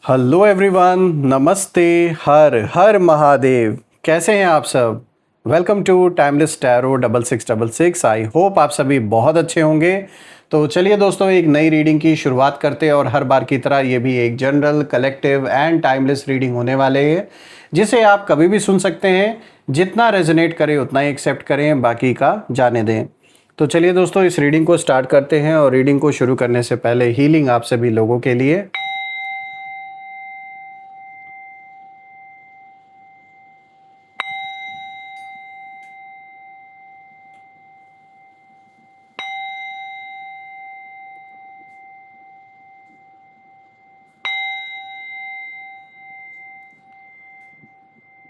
Hello everyone, नमस्ते। हर हर महादेव। कैसे हैं आप सब? Welcome to timeless tarot 6666। I hope आप सभी बहुत अच्छे होंगे। तो चलिए दोस्तों, एक नई रीडिंग की शुरुआत करते हैं और हर बार की तरह ये भी एक general, collective and timeless reading होने वाले हैं, जिसे आप कभी भी सुन सकते हैं। जितना रेजोनेट करे उतना ही एक्सेप्ट करें, बाकी का जाने दें। तो चलिए दोस्तों, इस रीडिंग को स्टार्ट करते हैं और रीडिंग को शुरू करने से पहले हीलिंग आप सभी लोगों के लिए।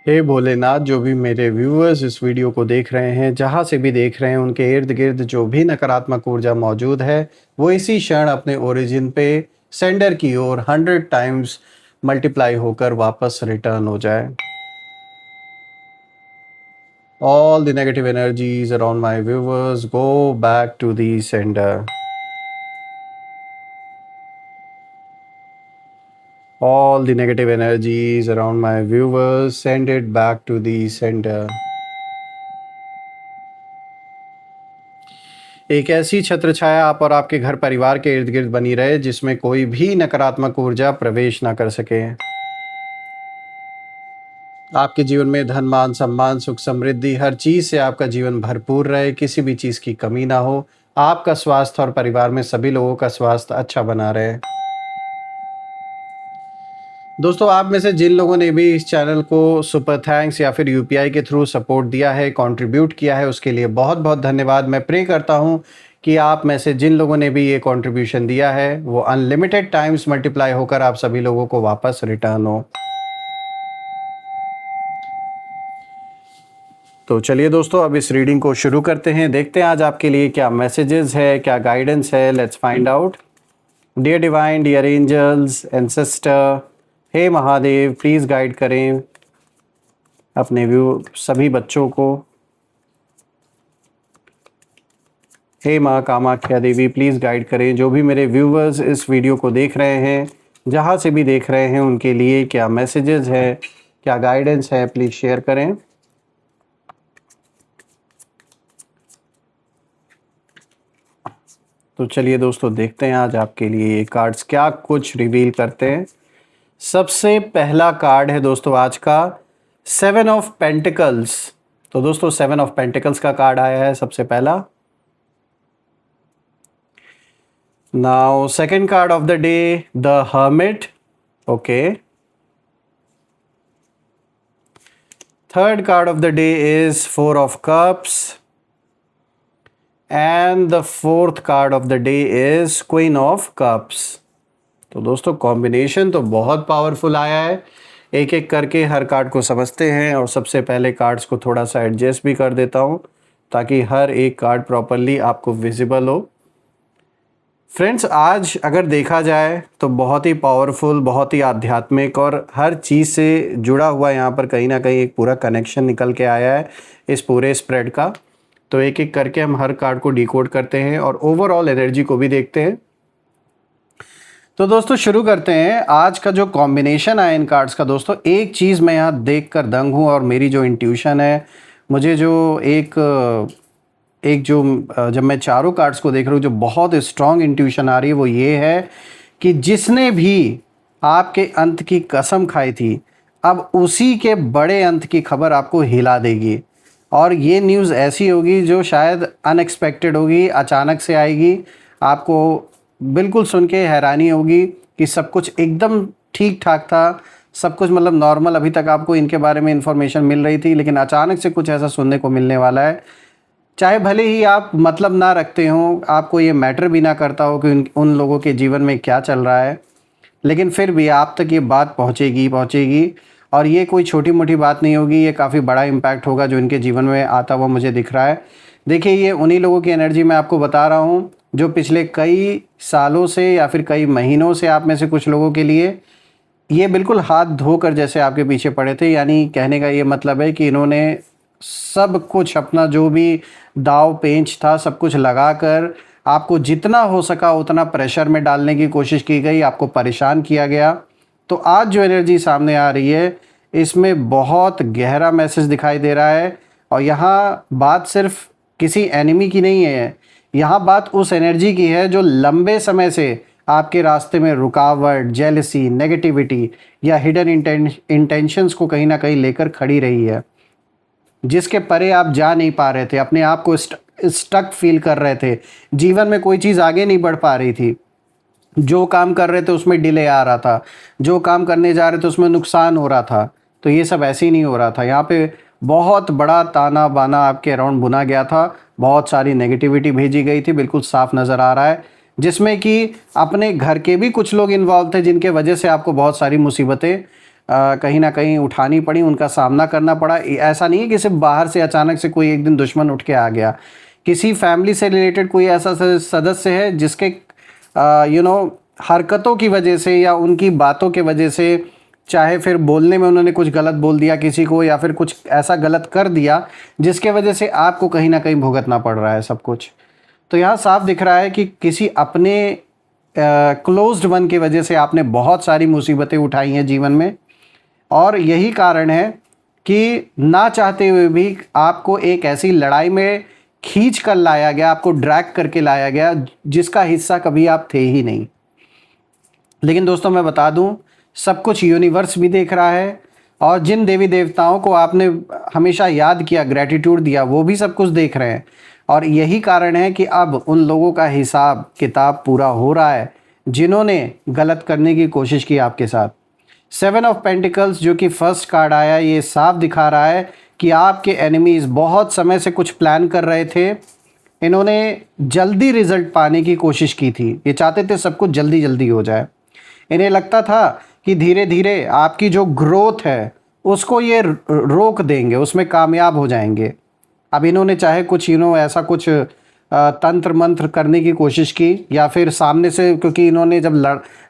हे भोलेनाथ, जो भी मेरे व्यूअर्स इस वीडियो को देख रहे हैं, जहाँ से भी देख रहे हैं, उनके इर्द गिर्द जो भी नकारात्मक ऊर्जा मौजूद है वो इसी क्षण अपने ओरिजिन पे सेंडर की ओर 100 टाइम्स मल्टीप्लाई होकर वापस रिटर्न हो जाए। All the negative energies around my viewers go back to the sender. All the negative energies around my viewers, send it back to the sender. एक ऐसी छत्र छाया आप और आपके घर परिवार के इर्द गिर्द बनी रहे जिसमें कोई भी नकारात्मक ऊर्जा प्रवेश ना कर सके। आपके जीवन में धन, मान, सम्मान, सुख, समृद्धि, हर चीज से आपका जीवन भरपूर रहे, किसी भी चीज की कमी ना हो। आपका स्वास्थ्य और परिवार में सभी लोगों का स्वास्थ्य अच्छा बना रहे। दोस्तों, आप में से जिन लोगों ने भी इस चैनल को सुपर थैंक्स या फिर यूपीआई के थ्रू सपोर्ट दिया है, कंट्रीब्यूट किया है, उसके लिए बहुत बहुत धन्यवाद। मैं प्रे करता हूं कि आप में से जिन लोगों ने भी ये कंट्रीब्यूशन दिया है वो अनलिमिटेड टाइम्स मल्टीप्लाई होकर आप सभी लोगों को वापस रिटर्न हो। तो चलिए दोस्तों, अब इस रीडिंग को शुरू करते हैं। देखते हैं आज आपके लिए क्या मैसेजेस है, क्या गाइडेंस है। Let's find out. Dear divine, dear angels, ancestor, हे महादेव, प्लीज़ गाइड करें अपने सभी बच्चों को। हे माँ कामाख्या देवी, प्लीज़ गाइड करें जो भी मेरे व्यूवर्स इस वीडियो को देख रहे हैं, जहाँ से भी देख रहे हैं, उनके लिए क्या मैसेजेस है, क्या गाइडेंस है, प्लीज़ शेयर करें। तो चलिए दोस्तों, देखते हैं आज आपके लिए ये कार्ड्स क्या कुछ रिवील करते हैं। सबसे पहला कार्ड है दोस्तों आज का 7 ऑफ पेंटिकल्स। तो दोस्तों 7 ऑफ पेंटिकल्स का कार्ड आया है सबसे पहला। Now second card of the day, the hermit. Okay. Third card of the day is 4 of cups and the fourth card of the day is queen of cups. तो दोस्तों combination तो बहुत powerful आया है। एक एक करके हर कार्ड को समझते हैं और सबसे पहले कार्ड्स को थोड़ा सा एडजस्ट भी कर देता हूं ताकि हर एक कार्ड प्रॉपरली आपको विजिबल हो। फ्रेंड्स, आज अगर देखा जाए तो बहुत ही पावरफुल, बहुत ही आध्यात्मिक और हर चीज़ से जुड़ा हुआ यहाँ पर कहीं ना कहीं एक पूरा कनेक्शन निकल के आया है इस पूरे स्प्रेड का। तो एक एक करके हम हर कार्ड को डिकोड करते हैं और ओवरऑल एनर्जी को भी देखते हैं। तो दोस्तों शुरू करते हैं। आज का जो कॉम्बिनेशन है इन कार्ड्स का, दोस्तों एक चीज़ मैं यहाँ देखकर दंग हूँ और मेरी जो इंट्यूशन है, मुझे जो जब मैं चारों कार्ड्स को देख रहा हूँ, जो बहुत स्ट्रॉन्ग इंट्यूशन आ रही है वो ये है कि जिसने भी आपके अंत की कसम खाई थी, अब उसी के बड़े अंत की खबर आपको हिला देगी। और ये न्यूज़ ऐसी होगी जो शायद अनएक्सपेक्टेड होगी, अचानक से आएगी। आपको बिल्कुल सुन के हैरानी होगी कि सब कुछ एकदम ठीक ठाक था, सब कुछ मतलब नॉर्मल, अभी तक आपको इनके बारे में इंफॉर्मेशन मिल रही थी, लेकिन अचानक से कुछ ऐसा सुनने को मिलने वाला है। चाहे भले ही आप मतलब ना रखते हो, आपको ये मैटर भी ना करता हो कि उन लोगों के जीवन में क्या चल रहा है, लेकिन फिर भी आप तक ये बात पहुँचेगी। और ये कोई छोटी मोटी बात नहीं होगी, ये काफ़ी बड़ा इम्पैक्ट होगा जो इनके जीवन में आता हुआ मुझे दिख रहा है। देखिए, ये उन्हीं लोगों की एनर्जी मैं आपको बता रहा हूँ जो पिछले कई सालों से या फिर कई महीनों से आप में से कुछ लोगों के लिए ये बिल्कुल हाथ धोकर जैसे आपके पीछे पड़े थे। यानी कहने का ये मतलब है कि इन्होंने सब कुछ, अपना जो भी दाव पेंच था, सब कुछ लगाकर आपको जितना हो सका उतना प्रेशर में डालने की कोशिश की गई, आपको परेशान किया गया। तो आज जो एनर्जी सामने आ रही है इसमें बहुत गहरा मैसेज दिखाई दे रहा है। और यहाँ बात सिर्फ किसी एनिमी की नहीं है, यहाँ बात उस एनर्जी की है जो लंबे समय से आपके रास्ते में रुकावट, जेलसी, नेगेटिविटी या हिडन इंटेंशंस को कहीं ना कहीं लेकर खड़ी रही है, जिसके परे आप जा नहीं पा रहे थे, अपने आप को स्टक फील कर रहे थे, जीवन में कोई चीज़ आगे नहीं बढ़ पा रही थी, जो काम कर रहे थे उसमें डिले आ रहा था, जो काम करने जा रहे थे उसमें नुकसान हो रहा था। तो ये सब ऐसे ही नहीं हो रहा था, यहाँ पे बहुत बड़ा ताना बाना आपके अराउंड बुना गया था, बहुत सारी नेगेटिविटी भेजी गई थी, बिल्कुल साफ नज़र आ रहा है, जिसमें कि अपने घर के भी कुछ लोग इन्वॉल्व थे, जिनके वजह से आपको बहुत सारी मुसीबतें कहीं ना कहीं उठानी पड़ी, उनका सामना करना पड़ा। ऐसा नहीं है कि सिर्फ बाहर से अचानक से कोई एक दिन दुश्मन उठ के आ गया, किसी फैमिली से रिलेटेड कोई ऐसा सदस्य है जिसके हरकतों की वजह से या उनकी बातों के वजह से, चाहे फिर बोलने में उन्होंने कुछ गलत बोल दिया किसी को या फिर कुछ ऐसा गलत कर दिया जिसके वजह से आपको कहीं ना कहीं भुगतना पड़ रहा है सब कुछ। तो यहाँ साफ दिख रहा है कि किसी अपने क्लोज्ड वन की वजह से आपने बहुत सारी मुसीबतें उठाई हैं जीवन में, और यही कारण है कि ना चाहते हुए भी आपको एक ऐसी लड़ाई में खींच कर लाया गया, आपको ड्रैग करके लाया गया जिसका हिस्सा कभी आप थे ही नहीं। लेकिन दोस्तों मैं बता दूं, सब कुछ यूनिवर्स भी देख रहा है, और जिन देवी देवताओं को आपने हमेशा याद किया, ग्रैटिट्यूड दिया, वो भी सब कुछ देख रहे हैं। और यही कारण है कि अब उन लोगों का हिसाब किताब पूरा हो रहा है जिन्होंने गलत करने की कोशिश की आपके साथ। 7 ऑफ पेंटिकल्स जो कि फर्स्ट कार्ड आया, ये साफ दिखा रहा है कि आपके एनिमीज़ बहुत समय से कुछ प्लान कर रहे थे, इन्होंने जल्दी रिजल्ट पाने की कोशिश की थी, ये चाहते थे सब कुछ जल्दी जल्दी हो जाए। इन्हें लगता था कि धीरे धीरे आपकी जो ग्रोथ है उसको ये रोक देंगे, उसमें कामयाब हो जाएंगे। अब इन्होंने चाहे कुछ ऐसा कुछ तंत्र मंत्र करने की कोशिश की, या फिर सामने से, क्योंकि इन्होंने जब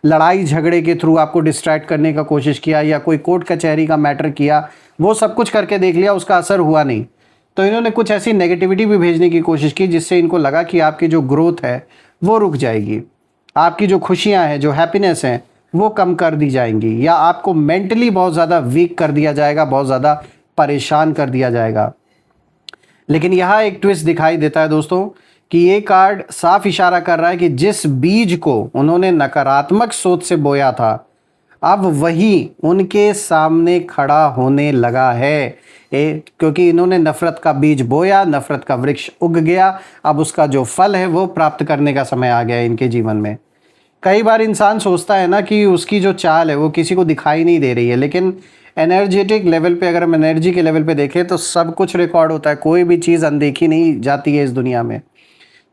लड़ाई झगड़े के थ्रू आपको डिस्ट्रैक्ट करने का कोशिश किया या कोई कोर्ट कचहरी का मैटर किया, वो सब कुछ करके देख लिया, उसका असर हुआ नहीं, तो इन्होंने कुछ ऐसी नेगेटिविटी भी भेजने की कोशिश की जिससे इनको लगा कि आपकी जो ग्रोथ है वो रुक जाएगी, आपकी जो खुशियाँ हैं, जो हैप्पीनेस हैं, वो कम कर दी जाएंगी, या आपको मेंटली बहुत ज़्यादा वीक कर दिया जाएगा, बहुत ज़्यादा परेशान कर दिया जाएगा। लेकिन यहाँ एक ट्विस्ट दिखाई देता है दोस्तों कि ये कार्ड साफ इशारा कर रहा है कि जिस बीज को उन्होंने नकारात्मक सोच से बोया था, अब वही उनके सामने खड़ा होने लगा है। क्योंकि इन्होंने नफ़रत का बीज बोया, नफ़रत का वृक्ष उग गया, अब उसका जो फल है वो प्राप्त करने का समय आ गया है इनके जीवन में। कई बार इंसान सोचता है ना कि उसकी जो चाल है वो किसी को दिखाई नहीं दे रही है, लेकिन एनर्जेटिक लेवल पे, अगर हम एनर्जी के लेवल पे देखें तो सब कुछ रिकॉर्ड होता है, कोई भी चीज़ अनदेखी नहीं जाती है इस दुनिया में।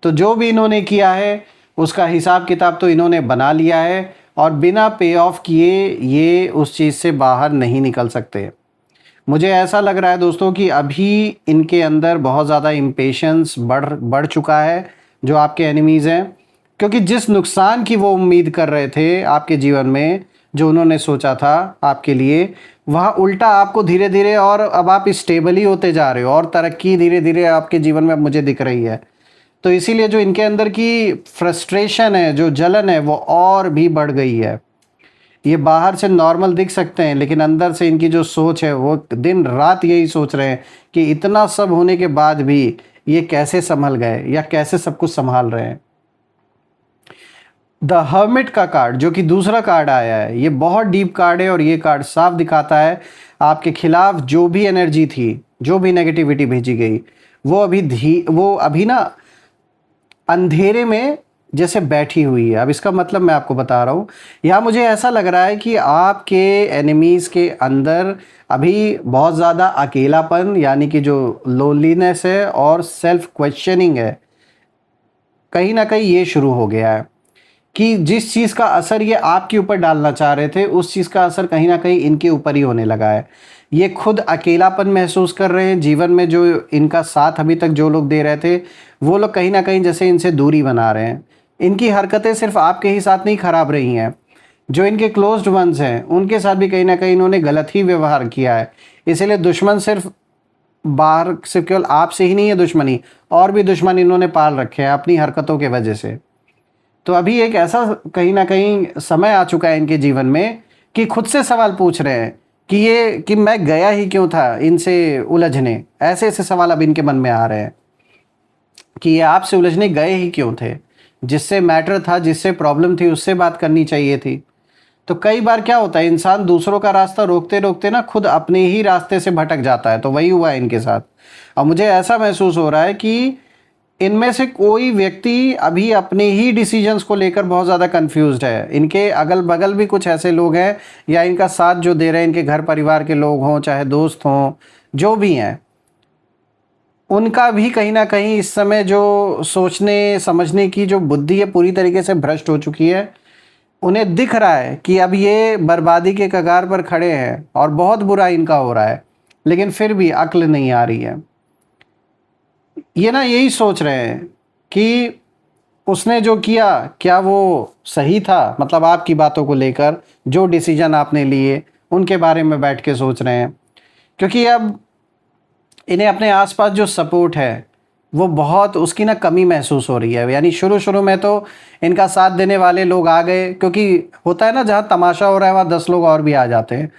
तो जो भी इन्होंने किया है उसका हिसाब किताब तो इन्होंने बना लिया है, और बिना पे ऑफ किए ये उस चीज़ से बाहर नहीं निकल सकते। मुझे ऐसा लग रहा है दोस्तों कि अभी इनके अंदर बहुत ज़्यादा इम्पेशंस बढ़ चुका है जो आपके एनिमीज़ हैं, क्योंकि जिस नुकसान की वो उम्मीद कर रहे थे आपके जीवन में, जो उन्होंने सोचा था आपके लिए, वह उल्टा आपको धीरे धीरे, और अब आप स्टेबल ही होते जा रहे हो, और तरक्की धीरे धीरे आपके जीवन में अब मुझे दिख रही है। तो इसीलिए जो इनके अंदर की फ्रस्ट्रेशन है, जो जलन है, वो और भी बढ़ गई है। ये बाहर से नॉर्मल दिख सकते हैं, लेकिन अंदर से इनकी जो सोच है वो दिन रात यही सोच रहे हैं कि इतना सब होने के बाद भी ये कैसे संभल गए या कैसे सब कुछ संभाल रहे हैं। द हर्मिट का कार्ड जो कि दूसरा कार्ड आया है, ये बहुत डीप कार्ड है, और ये कार्ड साफ दिखाता है आपके खिलाफ जो भी एनर्जी थी, जो भी नेगेटिविटी भेजी गई, वो अभी ना अंधेरे में जैसे बैठी हुई है। अब इसका मतलब मैं आपको बता रहा हूँ, यहाँ मुझे ऐसा लग रहा है कि आपके एनिमीज़ के अंदर अभी बहुत ज़्यादा अकेलापन, यानी कि जो लोनलीनेस है और सेल्फ क्वेश्चनिंग है, कहीं ना कहीं ये शुरू हो गया है कि जिस चीज़ का असर ये आपके ऊपर डालना चाह रहे थे, उस चीज़ का असर कहीं ना कहीं इनके ऊपर ही होने लगा है। ये खुद अकेलापन महसूस कर रहे हैं जीवन में, जो इनका साथ अभी तक जो लोग दे रहे थे वो लोग कहीं ना कहीं जैसे इनसे दूरी बना रहे हैं। इनकी हरकतें सिर्फ आपके ही साथ नहीं ख़राब रही हैं, जो इनके क्लोज्ड वंस हैं उनके साथ भी कहीं ना कहीं इन्होंने गलत ही व्यवहार किया है। इसीलिए दुश्मन सिर्फ बाहर, सिर्फ केवल आपसे ही नहीं है दुश्मनी, और भी दुश्मन इन्होंने पाल रखे हैं अपनी हरकतों के वजह से। तो अभी एक ऐसा कहीं ना कहीं समय आ चुका है इनके जीवन में कि खुद से सवाल पूछ रहे हैं कि ये कि मैं गया ही क्यों था इनसे उलझने। ऐसे ऐसे सवाल अब इनके मन में आ रहे हैं कि ये आपसे उलझने गए ही क्यों थे। जिससे मैटर था, जिससे प्रॉब्लम थी, उससे बात करनी चाहिए थी। तो कई बार क्या होता है, इंसान दूसरों का रास्ता रोकते रोकते ना खुद अपने ही रास्ते से भटक जाता है। तो वही हुआ है इनके साथ। और मुझे ऐसा महसूस हो रहा है कि इनमें से कोई व्यक्ति अभी अपने ही डिसीजंस को लेकर बहुत ज़्यादा कंफ्यूज्ड है। इनके अगल बगल भी कुछ ऐसे लोग हैं, या इनका साथ जो दे रहे हैं, इनके घर परिवार के लोग हों चाहे दोस्त हों, जो भी हैं, उनका भी कहीं ना कहीं इस समय जो सोचने समझने की जो बुद्धि है पूरी तरीके से भ्रष्ट हो चुकी है। उन्हें दिख रहा है कि अब ये बर्बादी के कगार पर खड़े हैं और बहुत बुरा इनका हो रहा है, लेकिन फिर भी अक्ल नहीं आ रही है। ये ना यही सोच रहे हैं कि उसने जो किया क्या वो सही था, मतलब आपकी बातों को लेकर जो डिसीजन आपने लिए उनके बारे में बैठ के सोच रहे हैं। क्योंकि अब इन्हें अपने आसपास जो सपोर्ट है वो बहुत उसकी ना कमी महसूस हो रही है। यानी शुरू शुरू में तो इनका साथ देने वाले लोग आ गए, क्योंकि होता है ना जहाँ तमाशा हो रहा है वहाँ 10 लोग और भी आ जाते हैं।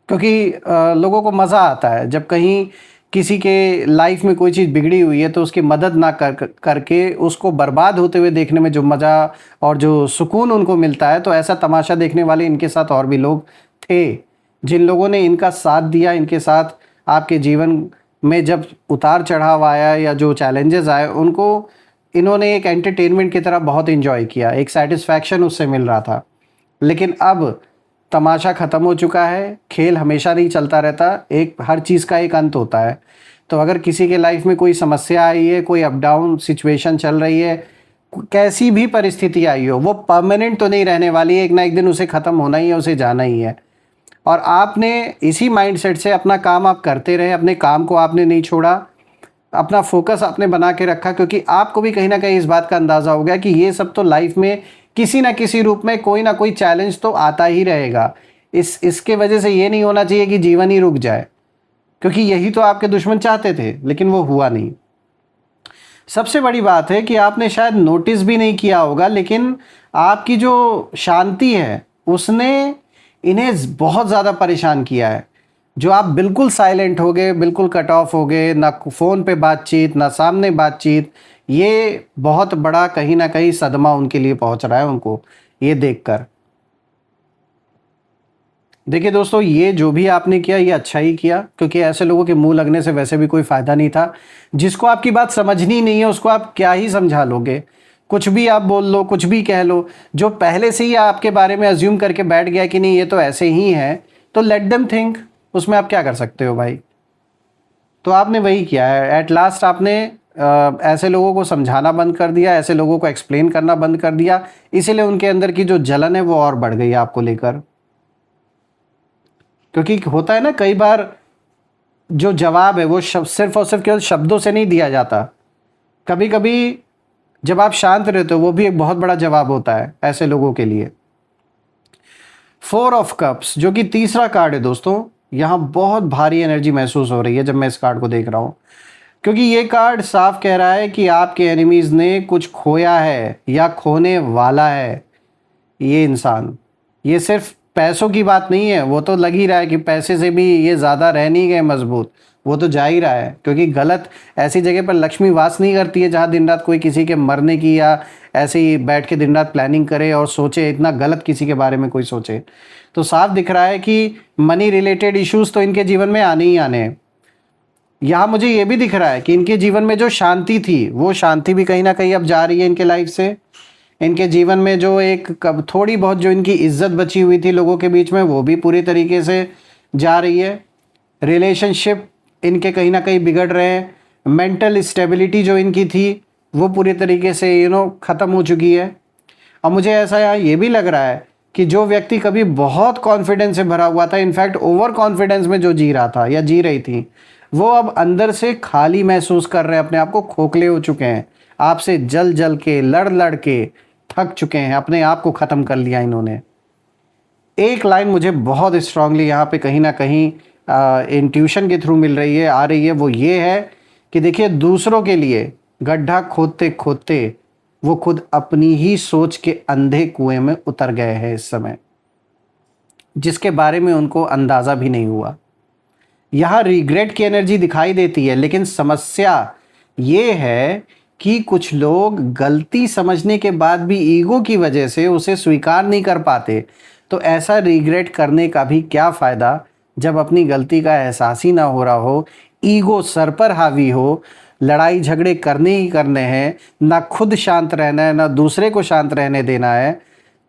क्योंकि लोगों को मज़ा आता है जब कहीं किसी के लाइफ में कोई चीज़ बिगड़ी हुई है तो उसकी मदद ना करके उसको बर्बाद होते हुए देखने में जो मज़ा और जो सुकून उनको मिलता है। तो ऐसा तमाशा देखने वाले इनके साथ और भी लोग थे, जिन लोगों ने इनका साथ दिया। इनके साथ आपके जीवन में जब उतार चढ़ाव आया या जो चैलेंजेस आए, उनको इन्होंने एक एंटरटेनमेंट की तरह बहुत इन्जॉय किया, एक सेटिस्फैक्शन उससे मिल रहा था। लेकिन अब तमाशा ख़त्म हो चुका है। खेल हमेशा नहीं चलता रहता, एक हर चीज़ का एक अंत होता है। तो अगर किसी के लाइफ में कोई समस्या आई है, कोई अप डाउन सिचुएशन चल रही है, कैसी भी परिस्थिति आई हो, वो परमानेंट तो नहीं रहने वाली है। एक ना एक दिन उसे ख़त्म होना ही है, उसे जाना ही है। और आपने इसी माइंडसेट से अपना काम आप करते रहे, अपने काम को आपने नहीं छोड़ा, अपना फोकस आपने बना के रखा। क्योंकि आपको भी कहीं ना कहीं इस बात का अंदाज़ा हो गया कि ये सब तो लाइफ में किसी ना किसी रूप में कोई ना कोई चैलेंज तो आता ही रहेगा। इसके वजह से ये नहीं होना चाहिए कि जीवन ही रुक जाए, क्योंकि यही तो आपके दुश्मन चाहते थे, लेकिन वो हुआ नहीं। सबसे बड़ी बात है कि आपने शायद नोटिस भी नहीं किया होगा, लेकिन आपकी जो शांति है उसने इन्हें बहुत ज़्यादा परेशान किया है। जो आप बिल्कुल साइलेंट हो गए, बिल्कुल कट ऑफ हो गए, ना फ़ोन पे बातचीत ना सामने बातचीत, ये बहुत बड़ा कहीं ना कहीं सदमा उनके लिए पहुंच रहा है उनको ये देखकर। देखिए दोस्तों, ये जो भी आपने किया ये अच्छा ही किया, क्योंकि ऐसे लोगों के मुंह लगने से वैसे भी कोई फ़ायदा नहीं था। जिसको आपकी बात समझनी नहीं है उसको आप क्या ही समझा लोगे। कुछ भी आप बोल लो, कुछ भी कह लो। जो पहले से ही आपके बारे में अज्यूम करके बैठ गया कि नहीं ये तो ऐसे ही है, तो लेट देम थिंक, उसमें आप क्या कर सकते हो भाई। तो आपने वही किया है। एट लास्ट आपने ऐसे लोगों को समझाना बंद कर दिया, ऐसे लोगों को एक्सप्लेन करना बंद कर दिया। इसीलिए उनके अंदर की जो जलन है वो और बढ़ गई आपको लेकर। क्योंकि होता है ना कई बार जो जवाब है वो सिर्फ और सिर्फ केवल शब्दों से नहीं दिया जाता। कभी कभी जब आप शांत रहते हो वो भी एक बहुत बड़ा जवाब होता है ऐसे लोगों के लिए। 4 ऑफ कप्स जो कि तीसरा कार्ड है दोस्तों, यहाँ बहुत भारी एनर्जी महसूस हो रही है जब मैं इस कार्ड को देख रहा हूँ। क्योंकि ये कार्ड साफ कह रहा है कि आपके एनिमीज ने कुछ खोया है या खोने वाला है। ये इंसान, ये सिर्फ पैसों की बात नहीं है, वो तो लग ही रहा है कि पैसे से भी ये ज़्यादा रह नहीं गए मजबूत। वो तो जा ही रहा है, क्योंकि गलत ऐसी जगह पर लक्ष्मी वास नहीं करती है जहाँ दिन रात कोई किसी के मरने की या ऐसे ही बैठ के दिन रात प्लानिंग करे और सोचे, इतना गलत किसी के बारे में कोई सोचे। तो साफ दिख रहा है कि मनी रिलेटेड इश्यूज तो इनके जीवन में आने ही आने हैं। यहाँ मुझे ये भी दिख रहा है कि इनके जीवन में जो शांति थी वो शांति भी कहीं ना कहीं अब जा रही है इनके लाइफ से। इनके जीवन में जो एक कब थोड़ी बहुत जो इनकी इज्जत बची हुई थी लोगों के बीच में वो भी पूरी तरीके से जा रही है। रिलेशनशिप इनके कहीं ना कहीं बिगड़ रहे हैं। मेंटल स्टेबिलिटी जो इनकी थी वो पूरी तरीके से ख़त्म हो चुकी है। और मुझे ऐसा यहाँ ये भी लग रहा है कि जो व्यक्ति कभी बहुत कॉन्फिडेंस से भरा हुआ था, इनफैक्ट ओवर कॉन्फिडेंस में जो जी रहा था या जी रही थी, वो अब अंदर से खाली महसूस कर रहे हैं, अपने आप को खोखले हो चुके हैं। आपसे जल जल के लड़ लड़ के थक चुके हैं, अपने आप को ख़त्म कर लिया इन्होंने। एक लाइन मुझे बहुत स्ट्रांगली यहाँ पे कहीं ना कहीं इंट्यूशन के थ्रू मिल रही है, आ रही है, वो ये है कि देखिए दूसरों के लिए गड्ढा खोदते खोदते वो खुद अपनी ही सोच के अंधे कुएं में उतर गए हैं इस समय। जिसके बारे में उनको अंदाज़ा भी नहीं हुआ। यहाँ रिग्रेट की एनर्जी दिखाई देती है, लेकिन समस्या ये है कि कुछ लोग गलती समझने के बाद भी ईगो की वजह से उसे स्वीकार नहीं कर पाते। तो ऐसा रिग्रेट करने का भी क्या फ़ायदा जब अपनी गलती का एहसास ही ना हो रहा हो, ईगो सर पर हावी हो, लड़ाई झगड़े करने ही करने हैं, ना खुद शांत रहना है ना दूसरे को शांत रहने देना है।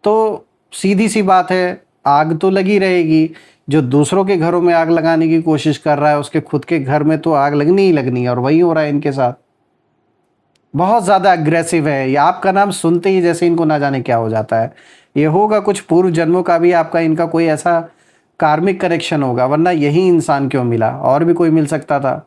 तो सीधी सी बात है, आग तो लगी रहेगी। जो दूसरों के घरों में आग लगाने की कोशिश कर रहा है, उसके खुद के घर में तो आग लगनी ही लगनी है, और वही हो रहा है इनके साथ। बहुत ज़्यादा अग्रेसिव है ये, आपका नाम सुनते ही जैसे इनको ना जाने क्या हो जाता है। ये होगा कुछ पूर्व जन्मों का भी आपका इनका कोई ऐसा कार्मिक कनेक्शन होगा, वरना यही इंसान क्यों मिला, और भी कोई मिल सकता था।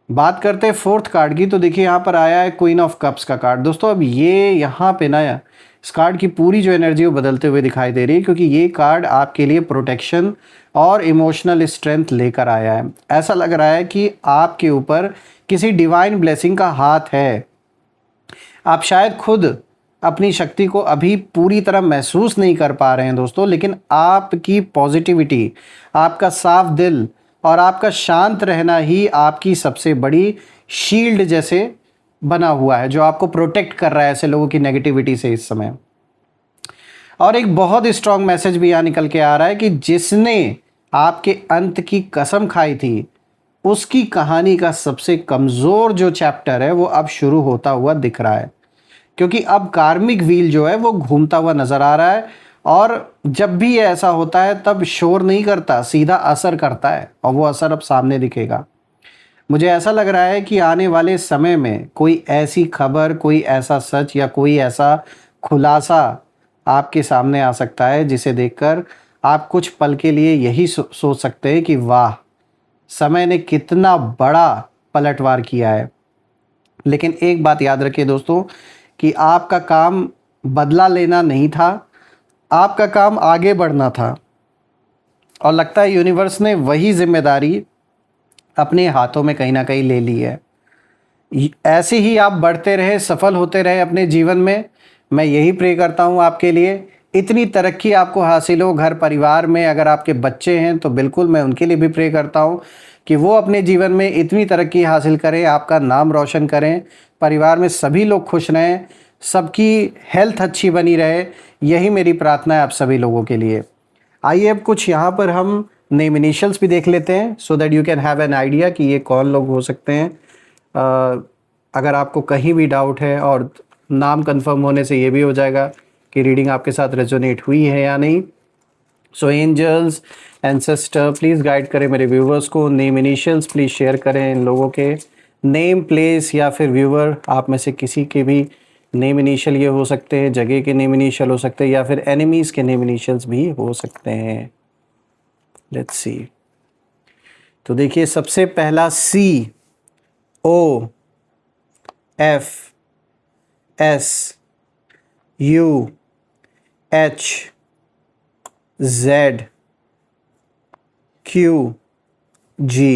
बात करते हैं फोर्थ कार्ड की, तो देखिए यहाँ पर आया है क्वीन ऑफ कप्स का कार्ड। दोस्तों अब ये यहाँ पे ना इस कार्ड की पूरी जो एनर्जी वो बदलते हुए दिखाई दे रही है, क्योंकि ये कार्ड आपके लिए प्रोटेक्शन और इमोशनल स्ट्रेंथ लेकर आया है। ऐसा लग रहा है कि आपके ऊपर किसी डिवाइन ब्लेसिंग का हाथ है। आप शायद खुद अपनी शक्ति को अभी पूरी तरह महसूस नहीं कर पा रहे हैं दोस्तों, लेकिन आपकी पॉजिटिविटी, आपका साफ दिल और आपका शांत रहना ही आपकी सबसे बड़ी शील्ड जैसे बना हुआ है, जो आपको प्रोटेक्ट कर रहा है ऐसे लोगों की नेगेटिविटी से इस समय। और एक बहुत स्ट्रॉन्ग मैसेज भी यहाँ निकल के आ रहा है कि जिसने आपके अंत की कसम खाई थी, उसकी कहानी का सबसे कमज़ोर जो चैप्टर है वो अब शुरू होता हुआ दिख रहा है, क्योंकि अब कार्मिक व्हील जो है वो घूमता हुआ नज़र आ रहा है। और जब भी ये ऐसा होता है तब शोर नहीं करता, सीधा असर करता है, और वो असर अब सामने दिखेगा। मुझे ऐसा लग रहा है कि आने वाले समय में कोई ऐसी खबर, कोई ऐसा सच या कोई ऐसा खुलासा आपके सामने आ सकता है जिसे देखकर आप कुछ पल के लिए यही सोच सकते हैं कि वाह, समय ने कितना बड़ा पलटवार किया है। लेकिन एक बात याद रखिए दोस्तों कि आपका काम बदला लेना नहीं था, आपका काम आगे बढ़ना था। और लगता है यूनिवर्स ने वही जिम्मेदारी अपने हाथों में कहीं ना कहीं ले ली है। ऐसे ही आप बढ़ते रहे, सफल होते रहे अपने जीवन में। मैं यही प्रे करता हूँ आपके लिए, इतनी तरक्की आपको हासिल हो। घर परिवार में अगर आपके बच्चे हैं तो बिल्कुल मैं उनके लिए भी प्रे करता हूँ कि वो अपने जीवन में इतनी तरक्की हासिल करें, आपका नाम रोशन करें, परिवार में सभी लोग खुश रहें, सबकी हेल्थ अच्छी बनी रहे। यही मेरी प्रार्थना है आप सभी लोगों के लिए। आइए अब कुछ यहाँ पर हम नेम इनिशियल्स भी देख लेते हैं, so that you can have an idea कि ये कौन लोग हो सकते हैं। अगर आपको कहीं भी डाउट है, और नाम कंफर्म होने से ये भी हो जाएगा कि रीडिंग आपके साथ रेजोनेट हुई है या नहीं। सो एंजल्स, एंसेस्टर प्लीज़ गाइड करें मेरे व्यूवर्स को। नेम इनिशियल्स प्लीज़ शेयर करें इन लोगों के। नेम, प्लेस या फिर व्यूवर, आप में से किसी के भी नेम इनिशियल ये हो सकते हैं, जगह के नेम इनिशियल हो सकते हैं, या फिर एनिमीज़ के नेम इनिशियल्स भी हो सकते हैं। Let's see. तो देखिए सबसे पहला C, O, F, S, U, H, Z, Q, G।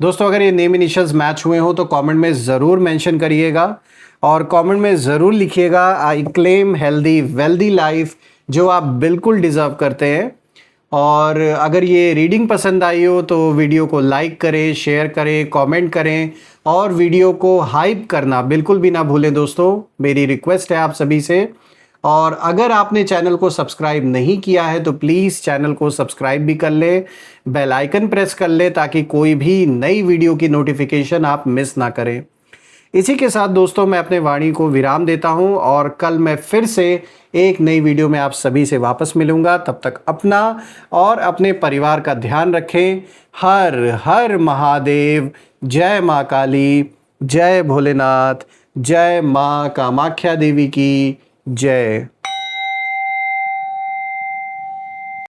दोस्तों अगर ये नेम इनिशियल्स मैच हुए हो तो कमेंट में ज़रूर मेंशन करिएगा, और कमेंट में ज़रूर लिखिएगा I claim healthy wealthy life, जो आप बिल्कुल डिज़र्व करते हैं। और अगर ये रीडिंग पसंद आई हो तो वीडियो को लाइक करें, शेयर करें, कमेंट करें, और वीडियो को हाइप करना बिल्कुल भी ना भूलें दोस्तों, मेरी रिक्वेस्ट है आप सभी से। और अगर आपने चैनल को सब्सक्राइब नहीं किया है तो प्लीज़ चैनल को सब्सक्राइब भी कर ले, बेल आइकन प्रेस कर ले, ताकि कोई भी नई वीडियो की नोटिफिकेशन आप मिस ना करें। इसी के साथ दोस्तों मैं अपने वाणी को विराम देता हूं, और कल मैं फिर से एक नई वीडियो में आप सभी से वापस मिलूंगा। तब तक अपना और अपने परिवार का ध्यान रखें। हर हर महादेव। जय माँ काली, जय भोलेनाथ, जय माँ कामाख्या देवी की जय।